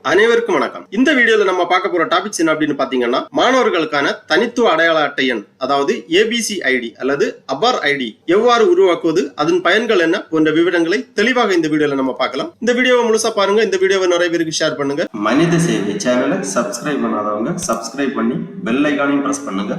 அனைவருக்கும் வணக்கம். இந்த வீடியோல நம்ம பார்க்க போற டாபிக்ஸ் என்ன அப்படின்னு பாத்தீங்கன்னா, மாணவர்களுக்கான தனித்துவ அடையாள அட்டை எண் அதாவது ஏபிசி ஐடி அல்லது அபார் ஐடி எவ்வாறு உருவாக்குவது, அதன் பயன்கள் என்ன போன்ற விவரங்களை தெளிவாக இந்த வீடியோல நம்ம பார்க்கலாம். இந்த வீடியோவை முழுசா பாருங்க. இந்த வீடியோவை நிறைய பேருக்கு ஷேர் பண்ணுங்க. மனித சேவை சேனலை சப்ஸ்கிரைப் பண்ணாதவங்க சப்ஸ்கிரைப் பண்ணி பெல் ஐகானையும் பிரஸ் பண்ணுங்க.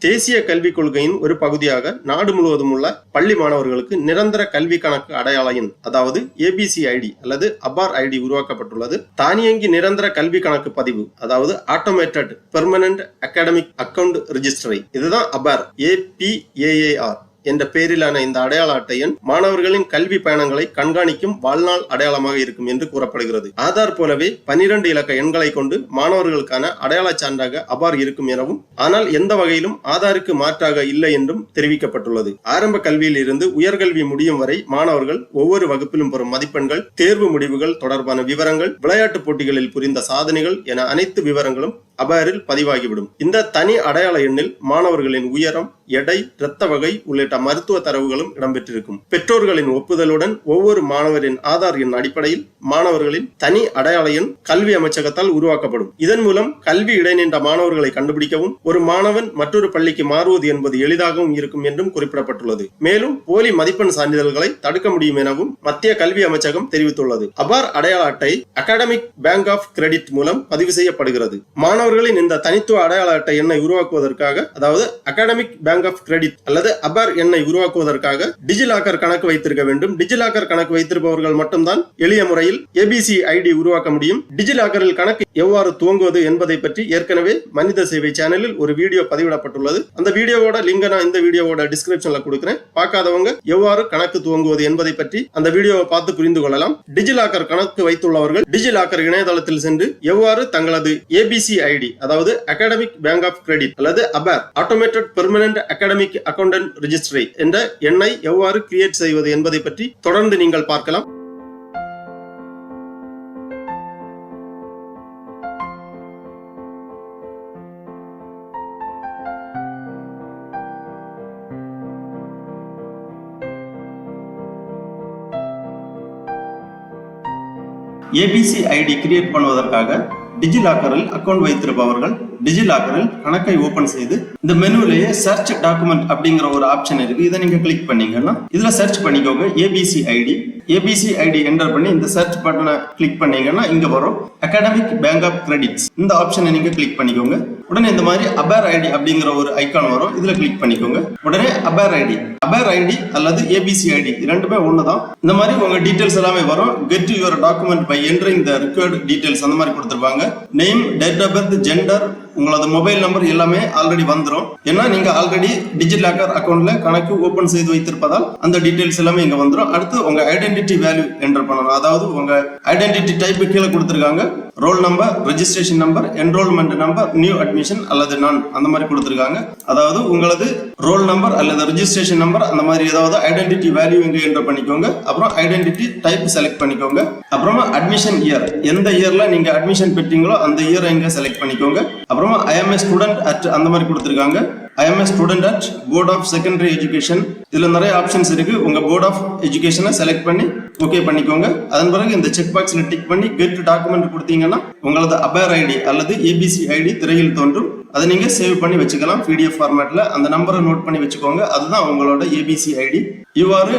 தேசிய கல்விக் கொள்கையின் ஒரு பகுதியாக நாடு முழுவதும் உள்ள பள்ளி மாணவர்களுக்கு நிரந்தர கல்வி கணக்கு அடையாள எண் அதாவது ஏபிசி ஐடி அல்லது அபார் ஐடி உருவாக்கப்பட்டுள்ளது. தானியங்கி நிரந்தர கல்வி கணக்கு பதிவு அதாவது ஆட்டோமேட்டட் பெர்மனன்ட் அகாடமிக் அக்கவுண்ட் ரிஜிஸ்டரி, இதுதான் அபார் APAAR என்ற பெயரிலான இந்த அடையாள அட்டை எண் மாணவர்களின் கல்வி பயணங்களை கண்காணிக்கும் வாழ்நாள் அடையாளமாக இருக்கும் என்று கூறப்படுகிறது. ஆதார் போலவே 12 இலக்க எண்களை கொண்டு மாணவர்களுக்கான அடையாள சான்றாக அபார் இருக்கும் எனவும், ஆனால் எந்த வகையிலும் ஆதாருக்கு மாற்றாக இல்லை என்றும் தெரிவிக்கப்பட்டுள்ளது. ஆரம்ப கல்வியில் இருந்து உயர்கல்வி முடியும் வரை மாணவர்கள் ஒவ்வொரு வகுப்பிலும் பெறும் மதிப்பெண்கள், தேர்வு முடிவுகள் தொடர்பான விவரங்கள், விளையாட்டு போட்டிகளில் புரிந்த சாதனைகள் என அனைத்து விவரங்களும் அபாரில் பதிவாகிவிடும். இந்த தனி அடையாள எண்ணில் மாணவர்களின் உயரம், எடை, இரத்த வகை உள்ளிட்ட மருத்துவ தரவுகளும் இடம்பெற்றிருக்கும். பெற்றோர்களின் ஒப்புதலுடன் ஒவ்வொரு மாணவரின் ஆதார் எண் அடிப்படையில் மாணவர்களின் தனி அடையாள எண் கல்வி அமைச்சகத்தால் உருவாக்கப்படும். இதன் மூலம் கல்வி இடைநின்ற மாணவர்களை கண்டுபிடிக்கவும், ஒரு மாணவன் மற்றொரு பள்ளிக்கு மாறுவது என்பது எளிதாகவும் இருக்கும் என்றும் குறிப்பிடப்பட்டுள்ளது. மேலும் போலி மதிப்பெண் சான்றிதழ்களை தடுக்க முடியும் எனவும் மத்திய கல்வி அமைச்சகம் தெரிவித்துள்ளது. அபார் அடையாள அட்டை அகாடமிக் பேங்க் ஆஃப் கிரெடிட் மூலம் பதிவு செய்யப்படுகிறது. மாணவர்களின் இந்த தனித்துவ அடையாள அட்டை எண்ணை உருவாக்குவதற்காக, அதாவது அகாடமிக் பேங்க் ஆஃப் கிரெடிட் அல்லது அபார் எண்ணை உருவாக்குவதற்காக டிஜிலாக்கர் கணக்கு வைத்திருக்க வேண்டும். டிஜிலாக்கர் கணக்கு வைத்திருப்பவர்கள் மட்டும்தான் எளிய முறையில் ஏபிசி ஐடி உருவாக்க முடியும். டிஜிலாக்கரில் கணக்கு எவ்வாறு துவங்குவது என்பதை பற்றி ஏற்கனவே மனித சேவை சேனலில் ஒரு வீடியோ பதிவிடப்பட்டுள்ளது. அந்த வீடியோவோட லிங்க் நான் இந்த வீடியோவோட டிஸ்கிரிப்ஷன்ல கொடுக்கிறேன். பார்க்காதவங்க எவ்வாறு கணக்கு துவங்குவது என்பதை பற்றி அந்த வீடியோவை பார்த்து புரிந்து கொள்ளலாம். டிஜிலாக்கர் கணக்கு வைத்துள்ளவர்கள் டிஜிலாக்கர் இணையதளத்தில் சென்று எவ்வாறு தங்களது ஏபிசி ஐடி அதாவது அகாடமிக் பேங்க் ஆஃப் கிரெடிட் அல்லது அபார் ஆட்டோமேட்டட் பெர்மனன்ட் அகாடமிக் அக்கவுண்ட் ரிஜிஸ்டரி என்ற எண்ணை எவ்வாறு கிரியேட் செய்வது என்பதை பற்றி தொடர்ந்து நீங்கள் பார்க்கலாம். ஏபிசி ஐடி கிரியேட் பண்ணுவதற்காக டிஜிலாக்கரில் அக்கவுண்ட் வைத்திருப்பவர்கள் டிஜிலாக்கரில் கணக்கை ஓபன் செய்து இந்த மெனுலேயே சர்ச் டாக்குமெண்ட் அப்படிங்கிற ஒரு ஆப்ஷன் இருக்கு. இதை நீங்க கிளிக் பண்ணீங்கன்னா இதுல சர்ச் பண்ணிக்கோங்க ஏபிசி ஐடி என்டர் பண்ணி இந்த சர்ச் பட்டனை கிளிக் பண்ணீங்கன்னா இங்க வரும் அகாடமிக் பேங்க் ஆஃப் கிரெடிட்ஸ். இந்த ஆப்ஷனை நீங்க கிளிக் பண்ணிக்கோங்க. உடனே இந்த மாதிரி அபார் ஐடி அப்படிங்கிற ஒரு ஐக்கான் வரும். இதுல கிளிக் பண்ணிக்கோங்க. உடனே அபார் ஐடி அல்லது ஏபிசி ஐடி இரண்டுமே ஒண்ணுதான். இந்த மாதிரி உங்க டீடைல்ஸ் எல்லாமே வரும். Get your document by entering the required details அந்த மாதிரி கொடுத்திருப்பாங்க. Name, date of birth, gender, உங்களோட மொபைல் நம்பர் எல்லாமே ஆல்ரெடி வந்துடும். ஏன்னா நீங்க ஆல்ரெடி டிஜிலாக்கர் அக்கௌண்ட்ல கணக்கு ஓபன் செய்து வைத்திருப்பதால் அந்த டீடைல்ஸ் எல்லாமே இங்க வந்துடும். அடுத்து உங்க ஐடென்டிட்டி வேல்யூ என்டர் பண்ணணும். அதாவது உங்க ஐடென்டிட்டி டைப் கீழே கொடுத்திருக்காங்க. Roll number, registration number, enrolment number, new admission அல்லது நான் அந்த மாதிரி கொடுத்திருக்காங்க. அதாவது உங்களது ரோல் நம்பர் அல்லது ரெஜிஸ்ட்ரேஷன் நம்பர் அந்த மாதிரி ஏதாவது ஐடென்டிட்டி வேல்யூ இங்க என்டர் பண்ணிக்கோங்க. அப்புறம் ஐடென்டிட்டி டைப் செலக்ட் பண்ணிக்கோங்க. அப்புறமா அட்மிஷன் இயர், எந்த இயர்ல நீங்க அட்மிஷன் பெற்றீங்களோ அந்த இயரை இங்க செலக்ட் பண்ணிக்கோங்க. அப்புறமா I am a student at அந்த மாதிரி கொடுத்திருக்காங்க. I am a student at Board of Secondary Education. இதுல நிறைய ஆப்ஷன்ஸ் இருக்கு. உங்க போர்ட் ஆஃப் எஜுகேஷனை செலக்ட் பண்ணி ஓகே பண்ணிக்கோங்க. அதன் பிறகு இந்த செக் பாக்ஸ்ல டிக் பண்ணி கெட் டாக்குமெண்ட் கொடுத்தீங்கன்னா உங்களது அபார் ஐடி அல்லது ஏபிசி ஐடி திரையில் தோன்றும். அதை நீங்க சேவ் பண்ணி வச்சுக்கலாம் PDF ஃபார்மேட்ல. அந்த நம்பரை நோட் பண்ணி வச்சுக்கோங்க. அதுதான் உங்களோட ஏபிசி ஐடி. இவ்வாறு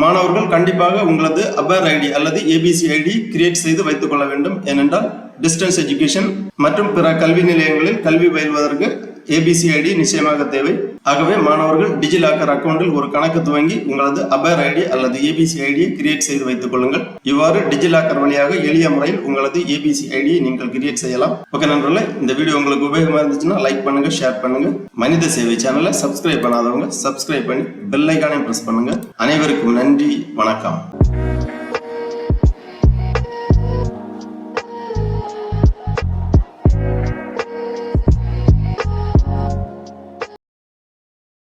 மாணவர்கள் கண்டிப்பாக உங்களது அபார் ஐடி அல்லது ஏபிசி ஐடி கிரியேட் செய்து வைத்துக் கொள்ள வேண்டும். ஏனென்றால் டிஸ்டன்ஸ் எஜுகேஷன் மற்றும் பிற கல்வி நிலையங்களில் கல்வி பயில்வதற்கு ஏபிசி ஐடி நிச்சயமாக தேவை. ஆகவே மாணவர்கள் டிஜிலாக்கர் அக்கௌண்டில் ஒரு கணக்கு துவங்கி உங்களது அபார் ஐடி அல்லது ஏபிசி ஐடியை கிரியேட் செய்து வைத்துக் கொள்ளுங்கள். இவ்வாறு டிஜிலாக்கர் வழியாக எளிய முறையில் உங்களது ஏபிசி ஐடியை நீங்கள் கிரியேட் செய்யலாம். ஓகே நண்பர்களே, இந்த வீடியோ உங்களுக்கு உபயோகமா இருந்துச்சுன்னா லைக் பண்ணுங்க, ஷேர் பண்ணுங்க. மனித சேவை சேனலை சப்ஸ்கிரைப் பண்ணாதவங்க சப்ஸ்கிரைப் பண்ணி பெல் ஐகானை பிரஸ் பண்ணுங்க. அனைவருக்கும் நன்றி, வணக்கம்.